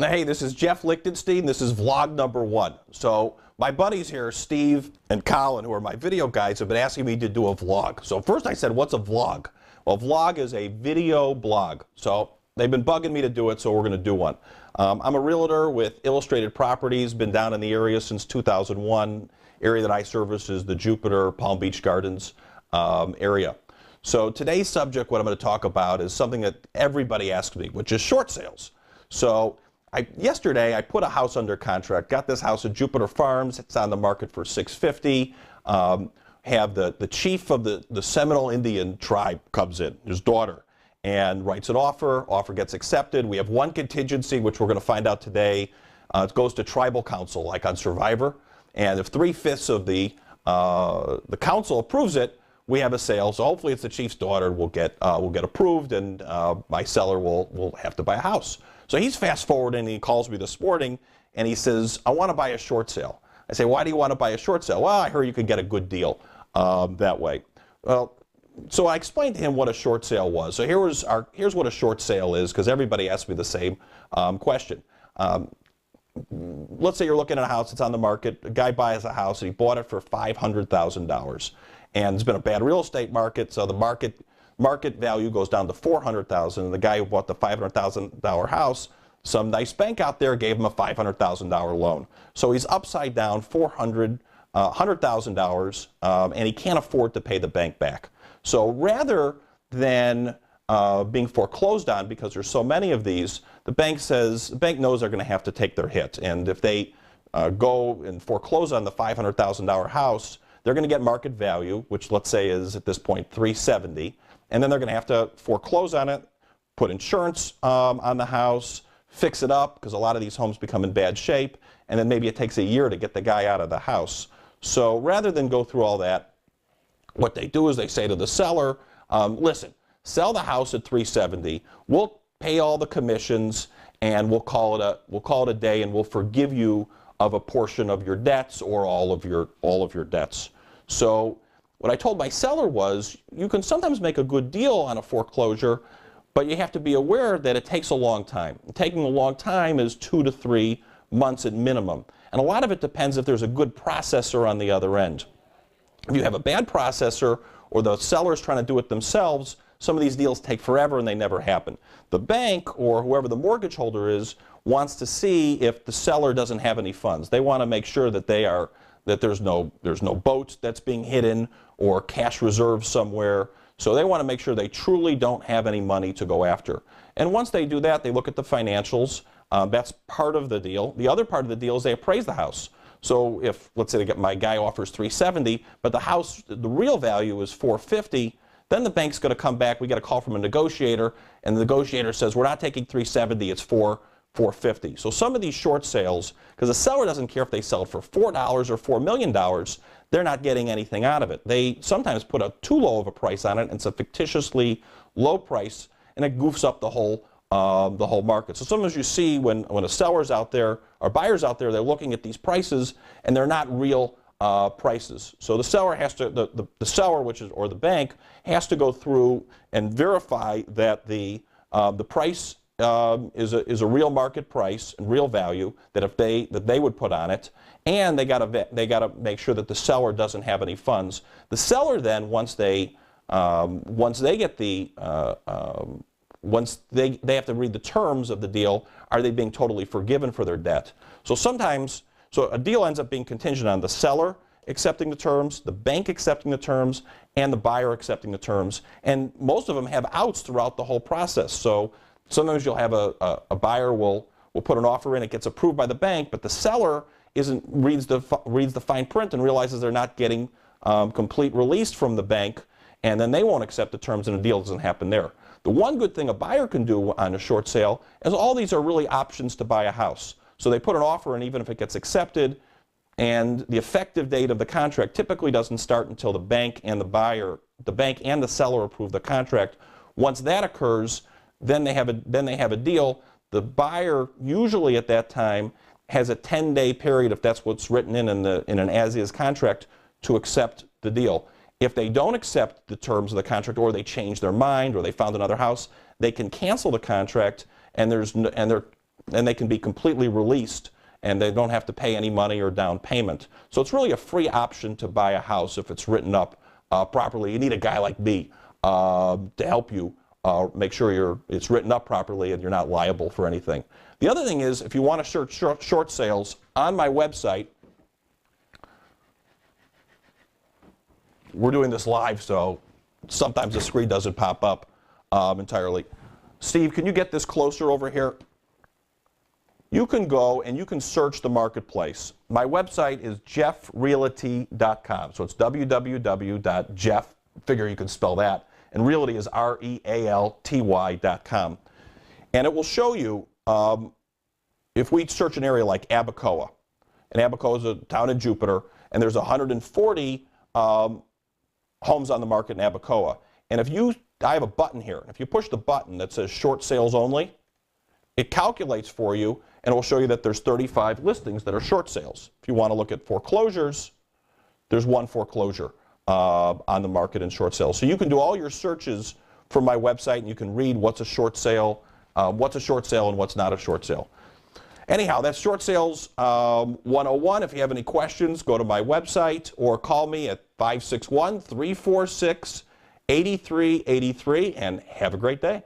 Hey, this is Jeff Lichtenstein. This is vlog number 1. So my buddies here, Steve and Colin, who are my video guys, have been asking me to do a vlog. So first I said, what's a vlog? Well, a vlog is a video blog. So they've been bugging me to do it, so we're going to do one. I'm a realtor with Illustrated Properties, been down in the area since 2001. Area that I service is the Jupiter, Palm Beach Gardens area. So today's subject, what I'm going to talk about, is something that everybody asks me, which is short sales. So yesterday I put a house under contract, got this house at Jupiter Farms. It's on the market for $650. Have the chief of the Seminole Indian tribe comes in, his daughter, and writes an offer. Offer gets accepted. We have one contingency, which we're going to find out today. It goes to tribal council, like on Survivor. And if 3/5 of the council approves it, we have a sale. So hopefully it's the chief's daughter will get approved, and my seller will have to buy a house. So he's fast forwarding, and he calls me this morning and he says, I want to buy a short sale. I say, why do you want to buy a short sale? Well, I heard you could get a good deal that way. Well, so I explained to him what a short sale was. So here's what a short sale is, because everybody asked me the same question. Let's say you're looking at a house that's on the market. A guy buys a house and he bought it for $500,000. And it's been a bad real estate market, so the market value goes down to $400,000. And the guy who bought the $500,000 house, some nice bank out there gave him a $500,000 loan. So he's upside down $100,000, and he can't afford to pay the bank back. So rather than being foreclosed on, because there's so many of these, the bank knows they're going to have to take their hit. And if they go and foreclose on the $500,000 house, they're going to get market value, which let's say is at this point $370,000, and then they're going to have to foreclose on it, put insurance on the house, fix it up, because a lot of these homes become in bad shape, and then maybe it takes a year to get the guy out of the house. So rather than go through all that, what they do is they say to the seller, listen, sell the house at $370,000, we'll pay all the commissions, and we'll call it a day, and we'll forgive you of a portion of your debts or all of your debts. So what I told my seller was, you can sometimes make a good deal on a foreclosure, but you have to be aware that it takes a long time. Taking a long time is 2 to 3 months at minimum. And a lot of it depends if there's a good processor on the other end. If you have a bad processor, or the seller's trying to do it themselves, some of these deals take forever and they never happen. The bank, or whoever the mortgage holder is, wants to see if the seller doesn't have any funds. They want to make sure that there's no boat that's being hidden or cash reserves somewhere. So they want to make sure they truly don't have any money to go after. And once they do that, they look at the financials. That's part of the deal. The other part of the deal is they appraise the house. So if, let's say, my guy offers $370,000, but the house, the real value is $450,000, then the bank's going to come back. We get a call from a negotiator, and the negotiator says, we're not taking $370,000, it's $450,000. So some of these short sales, because the seller doesn't care if they sell it for $4 or $4 million, they're not getting anything out of it. They sometimes put a too low of a price on it, and it's a fictitiously low price, and it goofs up the whole market. So sometimes you see when a seller's out there, or buyer's out there, they're looking at these prices, and they're not real prices. So the seller has to, the seller, or the bank, has to go through and verify that the price is a real market price and real value that they would put on it, and they got to make sure that the seller doesn't have any funds. The seller then, once they get the once they have to read the terms of the deal, are they being totally forgiven for their debt? So sometimes, a deal ends up being contingent on the seller accepting the terms, the bank accepting the terms, and the buyer accepting the terms. And most of them have outs throughout the whole process. So sometimes you'll have a buyer will put an offer in, it gets approved by the bank, but the seller reads the fine print and realizes they're not getting complete release from the bank, and then they won't accept the terms, and the deal doesn't happen there. The one good thing a buyer can do on a short sale is all these are really options to buy a house. So they put an offer in, even if it gets accepted, and the effective date of the contract typically doesn't start until the bank and the seller approve the contract. Once that occurs, then they have a deal. The buyer usually at that time has a 10-day period, if that's what's written in an as-is contract, to accept the deal. If they don't accept the terms of the contract, or they change their mind, or they found another house, they can cancel the contract, and and they can be completely released, and they don't have to pay any money or down payment. So it's really a free option to buy a house if it's written up properly. You need a guy like me to help you make sure it's written up properly and you're not liable for anything. The other thing is, if you want to search short sales on my website, we're doing this live, so sometimes the screen doesn't pop up entirely. Steve, can you get this closer over here? You can go and you can search the marketplace. My website is jeffrealty.com. So it's www.jeff, figure you can spell that, and realty is REALTY.com. And it will show you, if we search an area like Abacoa, and Abacoa is a town in Jupiter, and there's 140 homes on the market in Abacoa. And I have a button here, and if you push the button that says short sales only, it calculates for you, and it will show you that there's 35 listings that are short sales. If you want to look at foreclosures, there's one foreclosure on the market in short sales. So you can do all your searches from my website, and you can read what's a short sale, and what's not a short sale. Anyhow, that's Short Sales 101. If you have any questions, go to my website or call me at 561-346-8383, and have a great day.